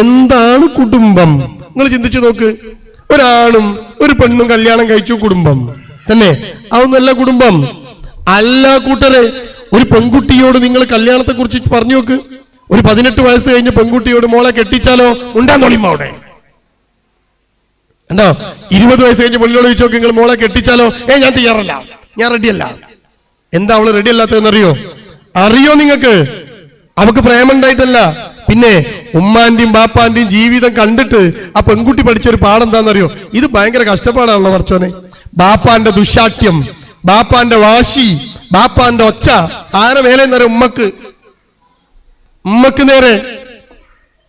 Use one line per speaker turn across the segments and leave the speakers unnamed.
എന്താണ് കുടുംബം? നിങ്ങൾ ചിന്തിച്ചു നോക്ക്. ഒരാണും ഒരു പെണ്ണും കല്യാണം കഴിച്ചു, കുടുംബം തന്നെ? അതൊന്നല്ല കുടുംബം. അല്ല കൂട്ടരെ, ഒരു പെൺകുട്ടിയോട് നിങ്ങൾ കല്യാണത്തെ കുറിച്ച് പറഞ്ഞു നോക്ക്. ഒരു 18 വയസ്സ് കഴിഞ്ഞ പെൺകുട്ടിയോട് മോളെ കെട്ടിച്ചാലോ ഉണ്ടാൻ തൊളിയുമ്പോ അവിടെ ഉണ്ടോ? 20 വയസ്സ് കഴിഞ്ഞ പെണ്ണിനോട് ചോദിച്ചു നോക്ക്, നിങ്ങൾ മോളെ കെട്ടിച്ചാലോ? ഞാൻ തയ്യാറല്ല, ഞാൻ റെഡിയല്ല. എന്താ അവള് റെഡി അല്ലാത്തതെന്നറിയോ? അറിയോ നിങ്ങൾക്ക്? അവക്ക് പ്രേമുണ്ടായിട്ടല്ല, പിന്നെ ഉമ്മാന്റെയും ബാപ്പാന്റെയും ജീവിതം കണ്ടിട്ട് ആ പെൺകുട്ടി പഠിച്ചൊരു പാഠം എന്താണെന്നറിയോ? ഇത് ഭയങ്കര കഷ്ടപ്പാടാണല്ലോ പറച്ചോനെ. ബാപ്പാന്റെ ദുശാഠ്യം, ബാപ്പാന്റെ വാശി, ബാപ്പാന്റെ ഒച്ച ആരെ മേലെ നേരെ ഉമ്മക്ക് നേരെ.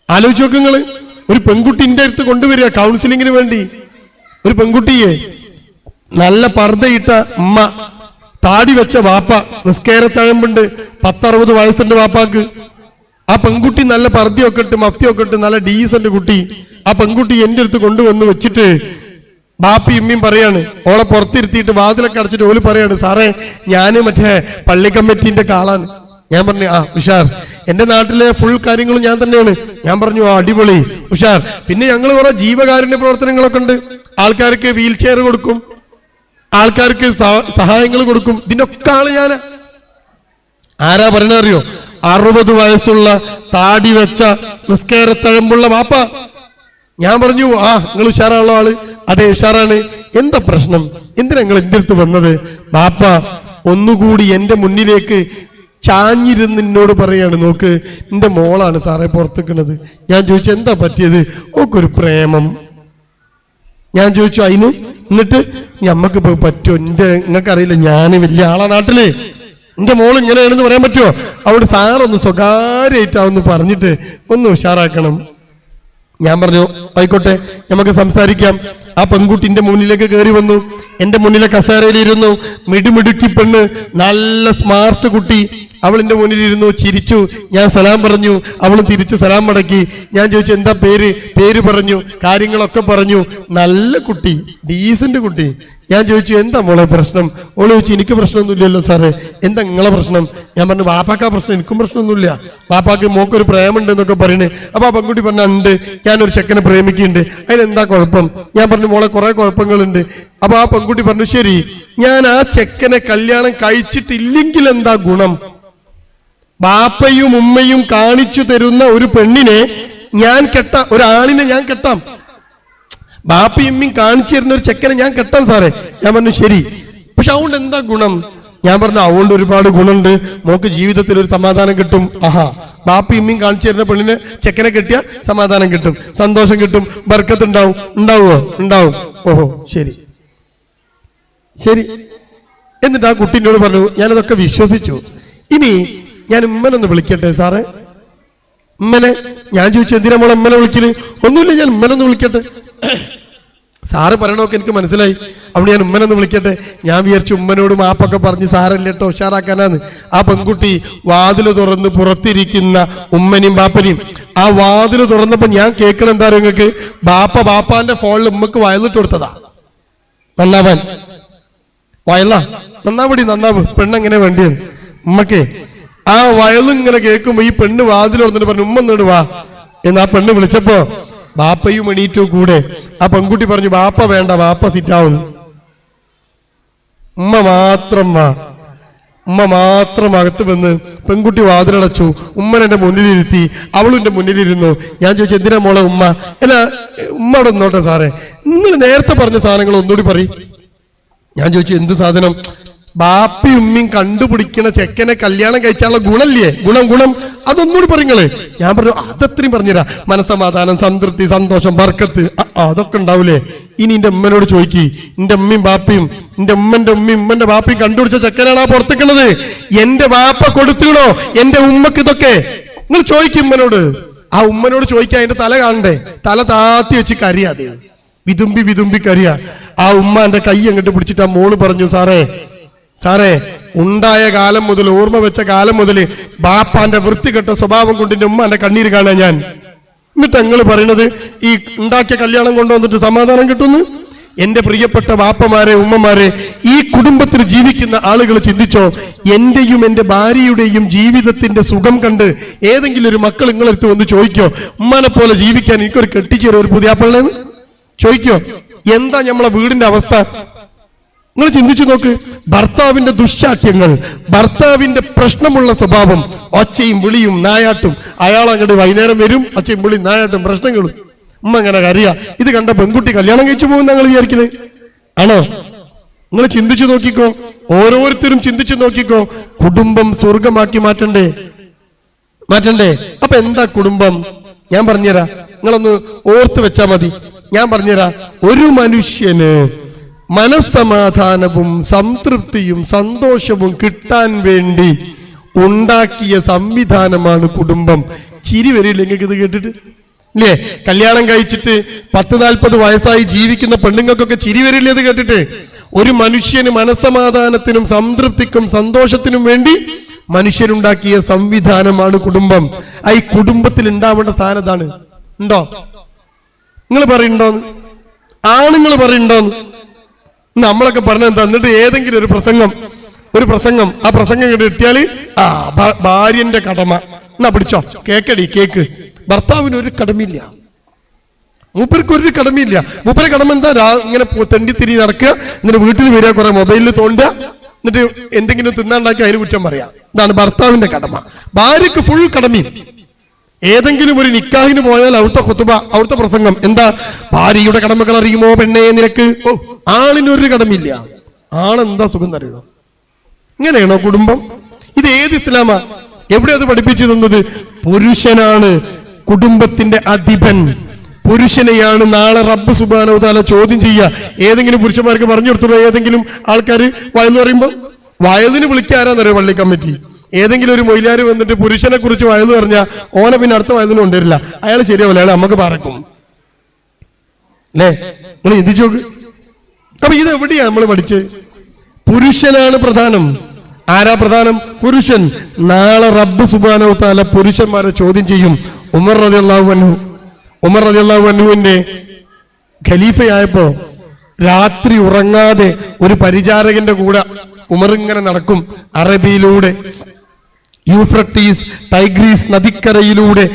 ആലോചിച്ച് നോക്ക് നിങ്ങള്. ഒരു പെൺകുട്ടിന്റെ അടുത്ത് കൊണ്ടുവരിക കൗൺസിലിങ്ങിന് വേണ്ടി. ഒരു പെൺകുട്ടിയെ നല്ല പർദ്ദയിട്ട ഉമ്മ, താടി വെച്ച വാപ്പ, നിസ്കാരത്തഴമ്പുണ്ട്, 10-60 വയസ്സുണ്ട് വാപ്പാക്ക്. ആ പെൺകുട്ടി നല്ല പർദ്ദയൊക്കെ ഇട്ട് മഫ്തിയൊക്കെ ഇട്ട് നല്ല ഡീസന്റ് കുട്ടി. ആ പെൺകുട്ടി എന്റെ അടുത്ത് കൊണ്ടുവന്ന് വെച്ചിട്ട് ബാപ്പി ഉമ്മയും പറയാണ്, ഓളെ പുറത്തിരുത്തിയിട്ട് വാതിലൊക്കെ അടച്ചിട്ട് ഓല് പറയാണ്, സാറേ ഞാന് മറ്റേ പള്ളി കമ്മിറ്റിന്റെ ആളാണ്. ഞാൻ പറഞ്ഞു, ഉഷാർ, എന്റെ നാട്ടിലെ ഫുൾ കാര്യങ്ങളും ഞാൻ തന്നെയാണ്. ഞാൻ പറഞ്ഞു, അടിപൊളി ഉഷാർ. പിന്നെ ഞങ്ങൾ കുറെ ജീവകാരുണ്യ പ്രവർത്തനങ്ങളൊക്കെ ഉണ്ട്. ആൾക്കാർക്ക് വീൽ ചെയർ കൊടുക്കും, ആൾക്കാർക്ക് സഹായങ്ങൾ കൊടുക്കും. ഇതിന്റെ ഒക്കെ ആള് ഞാനാ. ആരാ പറയണ അറിയോ? 60 വയസ്സുള്ള താടി വെച്ച നിസ്കാരത്തഴമ്പുള്ള വാപ്പ. ഞാൻ പറഞ്ഞു, നിങ്ങൾ ഉഷാറുള്ള ആള്. അതെ ഉഷാറാണ്. എന്താ പ്രശ്നം? എന്തിനാ നിങ്ങൾ എന്റെ അടുത്ത് വന്നത്? വാപ്പ ഒന്നുകൂടി എന്റെ മുന്നിലേക്ക് ചാഞ്ഞിരുന്ന് എന്നോട് പറയാണ്, നോക്ക് എന്റെ മോളാണ് സാറേ പുറത്തേക്കണത്. ഞാൻ ചോദിച്ചു, എന്താ പറ്റിയത്? ഓക്കൊരു പ്രേമം. ഞാൻ ചോദിച്ചു, അതിന് എന്നിട്ട് ഞമ്മക്ക് പറ്റുമോ? നിങ്ങൾക്കറിയില്ല, ഞാൻ വലിയ ആളാ നാട്ടില്, എന്റെ മോൾ ഇങ്ങനെയാണെന്ന് പറയാൻ പറ്റുമോ? അവിടെ സാറൊന്ന് സ്വകാര്യമായിട്ടാവുന്ന് പറഞ്ഞിട്ട് ഒന്ന് ഉഷാറാക്കണം. ഞാൻ പറഞ്ഞു, ആയിക്കോട്ടെ, നമുക്ക് സംസാരിക്കാം. ആ പെൺകുട്ടിന്റെ മുന്നിലേക്ക് കയറി വന്നു, എന്റെ മുന്നിലെ കസേരയിലിരുന്നു. മിടുമിടുക്കി പെണ്ണ്, നല്ല സ്മാർട്ട് കുട്ടി. അവളിന്റെ മുന്നിലിരുന്നു, ചിരിച്ചു. ഞാൻ സലാം പറഞ്ഞു, അവളും തിരിച്ചു സലാം മടക്കി. ഞാൻ ചോദിച്ചു, എന്താ പേര്? പേര് പറഞ്ഞു, കാര്യങ്ങളൊക്കെ പറഞ്ഞു. നല്ല കുട്ടി, ഡീസന്റ് കുട്ടി. ഞാൻ ചോദിച്ചു, എന്താ മോളെ പ്രശ്നം? ഓള് ചോദിച്ചു, എനിക്ക് പ്രശ്നമൊന്നുമില്ലല്ലോ സാറേ, എന്താ നിങ്ങളെ പ്രശ്നം? ഞാൻ പറഞ്ഞു, വാപ്പാക്കാ പ്രശ്നം, എനിക്കും പ്രശ്നമൊന്നുമില്ല. വാപ്പാക്ക് മോക്കൊരു പ്രേമുണ്ട് എന്നൊക്കെ പറയുന്നത്. അപ്പൊ ആ പെൺകുട്ടി പറഞ്ഞ, ഉണ്ട്, ഞാനൊരു ചെക്കനെ പ്രേമിക്കുന്നുണ്ട്, അതിനെന്താ കുഴപ്പം? ഞാൻ പറഞ്ഞു, മോളെ കുറെ കുഴപ്പങ്ങളുണ്ട്. അപ്പൊ ആ പെൺകുട്ടി പറഞ്ഞു, ശരി, ഞാൻ ആ ചെക്കനെ കല്യാണം കഴിച്ചിട്ടില്ലെങ്കിൽ എന്താ ഗുണം? ബാപ്പയും ഉമ്മയും കാണിച്ചു തരുന്ന ഒരു പെണ്ണിനെ ഞാൻ കെട്ടാം, ഒരാളിനെ ഞാൻ കെട്ടാം. ബാപ്പയും ഉമ്മയും കാണിച്ചു തരുന്ന ഒരു ചെക്കനെ ഞാൻ കെട്ടാം സാറേ. ഞാൻ പറഞ്ഞു, ശരി, പക്ഷെ അതുകൊണ്ട് എന്താ ഗുണം? ഞാൻ പറഞ്ഞു, അതുകൊണ്ട് ഒരുപാട് ഗുണമുണ്ട്, മോക്ക് ജീവിതത്തിൽ ഒരു സമാധാനം കിട്ടും. ബാപ്പയും ഉമ്മയും കാണിച്ചു തരുന്ന പെണ്ണിനെ ചെക്കനെ കെട്ടിയ സമാധാനം കിട്ടും, സന്തോഷം കിട്ടും, ബർക്കത്ത് ഉണ്ടാവും. ഉണ്ടാവുമോ? ഉണ്ടാവും. ഓഹോ, ശരി ശരി. എന്നിട്ട് ആ കുട്ടീനോട് പറഞ്ഞു, ഞാനതൊക്കെ വിശ്വസിച്ചു. ഇനി ഞാൻ ഉമ്മനൊന്ന് വിളിക്കട്ടെ സാറേ? ഉമ്മനെ? ഞാൻ ചോദിച്ചു, എന്തിനാ മോളെ ഉമ്മനെ വിളിക്കല്? ഒന്നുമില്ല, ഞാൻ ഉമ്മനൊന്ന് വിളിക്കട്ടെ. സാറ് പറയണമൊക്കെ എനിക്ക് മനസ്സിലായി, അവിടെ ഞാൻ ഉമ്മനൊന്ന് വിളിക്കട്ടെ. ഞാൻ വിചാരിച്ചു ഉമ്മനോട് മാപ്പൊക്കെ പറഞ്ഞ് സാറല്ലേട്ടോ ഉഷാറാക്കാനാന്ന്. ആ പെൺകുട്ടി വാതില് തുറന്ന് പുറത്തിരിക്കുന്ന ഉമ്മനെയും ബാപ്പനെയും, ആ വാതില് തുറന്നപ്പോ ഞാൻ കേൾക്കണം എന്താ നിങ്ങൾക്ക്? ബാപ്പാന്റെ ഫോണിൽ ഉമ്മക്ക് വയലിട്ട് കൊടുത്തതാ. നന്നാവാൻ വയലാ, നന്നാവ്, പെണ്ണെങ്ങനെ വേണ്ടിയാണ് ഉമ്മക്ക്. ആ വയലിങ്ങനെ കേൾക്കുമ്പോ ഈ പെണ്ണ് വാതിൽ തുറന്നിട്ട് പറഞ്ഞു, ഉമ്മ ഇങ്ങോട്ട് വാ എന്ന് ആ പെണ്ണ് വിളിച്ചപ്പോ ബാപ്പയും എണീറ്റു കൂടെ. ആ പെൺകുട്ടി പറഞ്ഞു, ബാപ്പ വേണ്ട, ബാപ്പ സിറ്റാവുന്നു, ഉമ്മ മാത്രം വാ. ഉമ്മ മാത്രം അകത്ത് വന്ന് പെൺകുട്ടി വാതിലടച്ചു. ഉമ്മനെന്റെ മുന്നിലിരുത്തി, അവളും എന്റെ മുന്നിലിരുന്നു. ഞാൻ ചോദിച്ചു, എന്തിനാ മോളെ ഉമ്മ? അല്ല, ഉമ്മ അവിടെ നിന്നോട്ടെ സാറേ, നിങ്ങൾ നേരത്തെ പറഞ്ഞ സാധനങ്ങൾ ഒന്നുകൂടി പറയും. ഞാൻ ചോദിച്ചു, എന്ത് സാധനം? ബാപ്പി ഉമ്മയും കണ്ടുപിടിക്കണ ചെക്കനെ കല്യാണം കഴിച്ചാലുള്ള ഗുണല്ലേ? ഗുണം അതൊന്നുകൂടി പറയുങ്ങള്. ഞാൻ പറഞ്ഞു, അതത്രയും പറഞ്ഞുതരാ. മനസ്സമാധാനം, സംതൃപ്തി, സന്തോഷം, ബർക്കത്ത്, അതൊക്കെ ഉണ്ടാവൂലേ? ഇനി എന്റെ ഉമ്മനോട് ചോദിക്കി, എന്റെ ഉമ്മയും ബാപ്പയും, എന്റെ ഉമ്മന്റെ ഉമ്മയും ഉമ്മന്റെ ബാപ്പയും കണ്ടുപിടിച്ച ചെക്കനാണ് ആ പുറത്തേക്കണത്. എന്റെ ബാപ്പ കൊടുത്തിടണോ എന്റെ ഉമ്മക്ക് ഇതൊക്കെ? നിങ്ങൾ ചോദിക്കും ഉമ്മനോട്. ആ ഉമ്മനോട് ചോദിക്കാൻ അതിന്റെ തല കാണണ്ടേ? തല താത്തി വെച്ച് കരിയാതെ വിതുമ്പി കരിയാ. ആ ഉമ്മ എന്റെ കൈ അങ്ങോട്ട് പിടിച്ചിട്ട് ആ മോള് പറഞ്ഞു, സാറേ ഉണ്ടായ കാലം മുതൽ, ഓർമ്മ വെച്ച കാലം മുതൽ ബാപ്പാന്റെ വൃത്തികെട്ട സ്വഭാവം കൊണ്ട് എന്റെ ഉമ്മ എന്റെ കണ്ണീര് കാണാൻ ഞാൻ. എന്നിട്ട് നിങ്ങൾ പറയണത് ഈ ഉണ്ടാക്കിയ കല്യാണം കൊണ്ടുവന്നിട്ട് സമാധാനം കിട്ടുന്നു? എന്റെ പ്രിയപ്പെട്ട വാപ്പമാരെ, ഉമ്മമാരെ, ഈ കുടുംബത്തിൽ ജീവിക്കുന്ന ആളുകൾ ചിന്തിച്ചോ, എന്റെയും എന്റെ ഭാര്യയുടെയും ജീവിതത്തിന്റെ സുഖം കണ്ട് ഏതെങ്കിലും ഒരു മക്കൾ നിങ്ങളെടുത്ത് വന്ന് ചോദിക്കോ, ഉമ്മാനെ പോലെ ജീവിക്കാൻ എനിക്കൊരു കെട്ടിച്ചേരും ഒരു പുതിയാപ്പിള്ളേന്ന് ചോദിക്കോ? എന്താ നമ്മളെ വീടിന്റെ അവസ്ഥ? നിങ്ങൾ ചിന്തിച്ചു നോക്ക്. ഭർത്താവിന്റെ ദുശ്ശാഠ്യങ്ങൾ, ഭർത്താവിന്റെ പ്രശ്നമുള്ള സ്വഭാവം, ഒച്ചയും വിളിയും നായാട്ടും, അയാൾ അങ്ങോട്ട് വൈകുന്നേരം വരും, ഒച്ചയും വിളിയും നായാട്ടും പ്രശ്നങ്ങളും, ഉമ്മ അങ്ങനെ അറിയാ. ഇത് കണ്ട പെൺകുട്ടി കല്യാണം കഴിച്ചു പോകും ഞങ്ങൾ വിചാരിക്കുന്നത് ആണോ? നിങ്ങൾ ചിന്തിച്ചു നോക്കിക്കോ, ഓരോരുത്തരും ചിന്തിച്ചു നോക്കിക്കോ. കുടുംബം സ്വർഗമാക്കി മാറ്റണ്ടേ? അപ്പൊ എന്താ കുടുംബം? ഞാൻ പറഞ്ഞുതരാം, നിങ്ങളൊന്ന് ഓർത്ത് വെച്ചാ മതി. ഞാൻ പറഞ്ഞുതരാം. ഒരു മനുഷ്യന് മനസ്സമാധാനവും സംതൃപ്തിയും സന്തോഷവും കിട്ടാൻ വേണ്ടി ഉണ്ടാക്കിയ സംവിധാനമാണ് കുടുംബം. ചിരി വരില്ല നിങ്ങൾക്ക് ഇത് കേട്ടിട്ട്? ഇല്ലേ? കല്യാണം കഴിച്ചിട്ട് 10-40 വയസ്സായി ജീവിക്കുന്ന പെണ്ണുങ്ങൾക്കൊക്കെ ചിരി വരില്ല ഇത് കേട്ടിട്ട്? ഒരു മനുഷ്യന് മനസ്സമാധാനത്തിനും സംതൃപ്തിക്കും സന്തോഷത്തിനും വേണ്ടി മനുഷ്യരുണ്ടാക്കിയ സംവിധാനമാണ് കുടുംബം. ഈ കുടുംബത്തിൽ ഉണ്ടാവേണ്ട സാധനം ഇതാണ്. ഉണ്ടോ? നിങ്ങൾ പറയുന്നുണ്ടോന്ന്? ആണുങ്ങൾ പറയുന്നുണ്ടോന്ന്? നമ്മളൊക്കെ പറഞ്ഞ എന്താ? എന്നിട്ട് ഏതെങ്കിലും ഒരു പ്രസംഗം ആ പ്രസംഗം കിട്ടിയാല് ഭാര്യന്റെ കടമ എന്നാ പിടിച്ചോ, കേക്കടി കേക്ക്. ഭർത്താവിന് ഒരു കടമയില്ല, മൂപ്പർക്ക് ഒരു കടമയില്ല. മൂപ്പരെ കടമ എന്താ? ഇങ്ങനെ തെണ്ടിത്തിരി നടക്കുക, എന്നിട്ട് വീട്ടിൽ വരിക, കുറെ മൊബൈലിൽ തോണ്ടുക, എന്നിട്ട് എന്തെങ്കിലും തിന്നാണ്ടാക്കി അതിന് കുറ്റം പറയാം. ഇതാണ് ഭർത്താവിന്റെ കടമ. ഭാര്യക്ക് ഫുൾ കടമയും. ഏതെങ്കിലും ഒരു നിക്കാഹിന് പോയാൽ അവിടുത്തെ ഖുതുബ, അവിടുത്തെ പ്രസംഗം എന്താ? ഭാര്യയുടെ കടമകൾ അറിയുമോ പെണ്ണേ നിനക്ക്? ആണിനൊരു കടമില്ല. ആണെന്താ സുഖം അറിയുമോ? ഇങ്ങനെയാണോ കുടുംബം? ഇത് ഏത് ഇസ്ലാമാ? എവിടെ അത് പഠിപ്പിച്ചു തന്നത്? പുരുഷനാണ് കുടുംബത്തിന്റെ അധിപൻ. പുരുഷനെയാണ് നാളെ റബ്ബ് സുബ്ഹാനഹു വ തആല ചോദ്യം ചെയ്യുക. ഏതെങ്കിലും പുരുഷന്മാർക്ക് പറഞ്ഞു കൊടുത്തുള്ളൂ? ഏതെങ്കിലും ആൾക്കാർ വയലു പറയുമ്പോൾ വയലിന് വിളിക്കാരാന്നറിയോ പള്ളി കമ്മിറ്റി? ഏതെങ്കിലും ഒരു മൊയിലാർ വന്നിട്ട് പുരുഷനെ കുറിച്ച് വയലു പറഞ്ഞാൽ ഓനെ പിന്നെ അടുത്ത വയലിന് കൊണ്ടുവരില്ല. അയാൾ ശരിയാവില്ല, അയാൾ നമുക്ക് പറക്കും. അല്ലേ? നിങ്ങൾ ചിന്തിച്ചു നോക്ക്. അപ്പൊ ഇത് എവിടെയാ നമ്മൾ പഠിച്ചത്? പുരുഷനാണ് പ്രധാനം. ആരാ പ്രധാനം? പുരുഷൻ. നാളെ റബ്ബ് സുബ്ഹാനഹു വ തആല പുരുഷന്മാരെ ചോദ്യം ചെയ്യും. ഉമർ റളിയല്ലാഹു അൻഹുവിന്റെ ഖലീഫയായപ്പോ രാത്രി ഉറങ്ങാതെ ഒരു പരിചാരകന്റെ കൂടെ ഉമർ ഇങ്ങനെ നടക്കും. അറബിയിലൂടെ, യൂഫ്രട്ടീസ് ടൈഗ്രീസ് നദിക്കരയിലൂടെ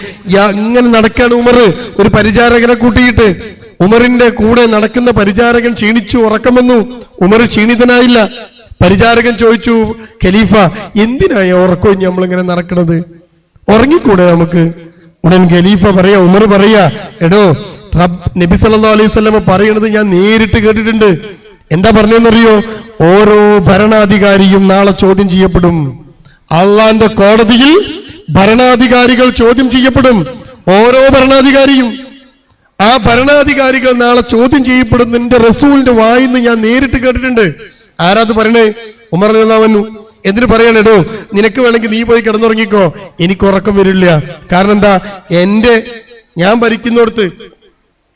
ഇങ്ങനെ നടക്കാണ് ഉമർ ഒരു പരിചാരകനെ കൂട്ടിയിട്ട്. ഉമറിന്റെ കൂടെ നടക്കുന്ന പരിചാരകൻ ക്ഷീണിച്ചു, ഉറക്കം വന്നു. ഉമർ ക്ഷീണിതനായില്ല. പരിചാരകൻ ചോദിച്ചു, ഖലീഫ എന്തിനായ ഉറക്കം നമ്മളിങ്ങനെ നടക്കണത്? ഉറങ്ങിക്കൂടെ നമുക്ക്? ഉടൻ ഖലീഫ പറയാ, ഉമർ പറയാ, എടോ നബി സല്ലല്ലാഹു അലൈഹി വസല്ലം പറയണത് ഞാൻ നേരിട്ട് കേട്ടിട്ടുണ്ട്. എന്താ പറഞ്ഞെന്നറിയോ? ഓരോ ഭരണാധികാരിയും നാളെ ചോദ്യം ചെയ്യപ്പെടും. അള്ളാന്റെ കോടതിയിൽ ഭരണാധികാരികൾ ചോദ്യം ചെയ്യപ്പെടും. ഓരോ ഭരണാധികാരിയും. ആ ഭരണാധികാരികൾ നാളെ ചോദ്യം ചെയ്യപ്പെടും. നിന്റെ റസൂലിന്റെ വായിന്ന് ഞാൻ നേരിട്ട് കേട്ടിട്ടുണ്ട്. ആരാത് പറയണേ? ഉമർ റളിയല്ലാഹു അൻഹു. എന്നിട്ട് പറയണേടോ, നിനക്ക് വേണമെങ്കിൽ നീ പോയി കിടന്നുറങ്ങിക്കോ, എനിക്ക് ഉറക്കം വരില്ല. കാരണം എന്താ? ഞാൻ ഭരിക്കുന്നിടത്ത്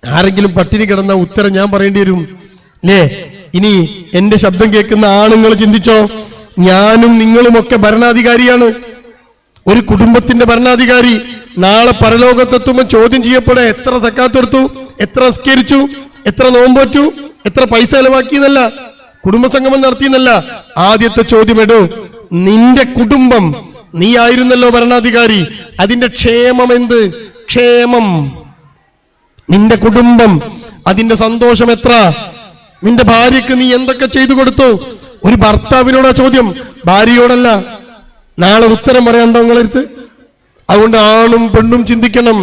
ആരെങ്കിലും പട്ടിണി കിടന്ന ഉത്തരം ഞാൻ പറയേണ്ടി വരും അല്ലേ? ഇനി എന്റെ ശബ്ദം കേൾക്കുന്ന ആണുങ്ങൾ ചിന്തിച്ചോ, ഞാനും നിങ്ങളുമൊക്കെ ഭരണാധികാരിയാണ്. ഒരു കുടുംബത്തിന്റെ ഭരണാധികാരി നാളെ പരലോകത്തെത്തുമ്പോൾ ചോദ്യം ചെയ്യപ്പെടെ എത്ര സക്കാത്ത് കൊടുത്തു, എത്ര നിസ്കരിച്ചു, എത്ര നോമ്പൊറ്റു, എത്ര പൈസ ചെലവാക്കിയെന്നല്ല, കുടുംബസംഗമം നടത്തിയെന്നല്ല. ആദ്യത്തെ ചോദ്യം, എടോ നിന്റെ കുടുംബം, നീ ആയിരുന്നല്ലോ ഭരണാധികാരി, അതിന്റെ ക്ഷേമം എന്ത്? ക്ഷേമം. നിന്റെ കുടുംബം, അതിന്റെ സന്തോഷം എത്ര? നിന്റെ ഭാര്യക്ക് നീ എന്തൊക്കെ ചെയ്തു കൊടുത്തു? ഒരു ഭർത്താവിനോടാ ചോദ്യം, ഭാര്യയോടല്ല. നാളെ ഉത്തരം പറയാണ്ടോ നിങ്ങളടുത്ത്? അതുകൊണ്ട് ആണും പെണ്ണും ചിന്തിക്കണം.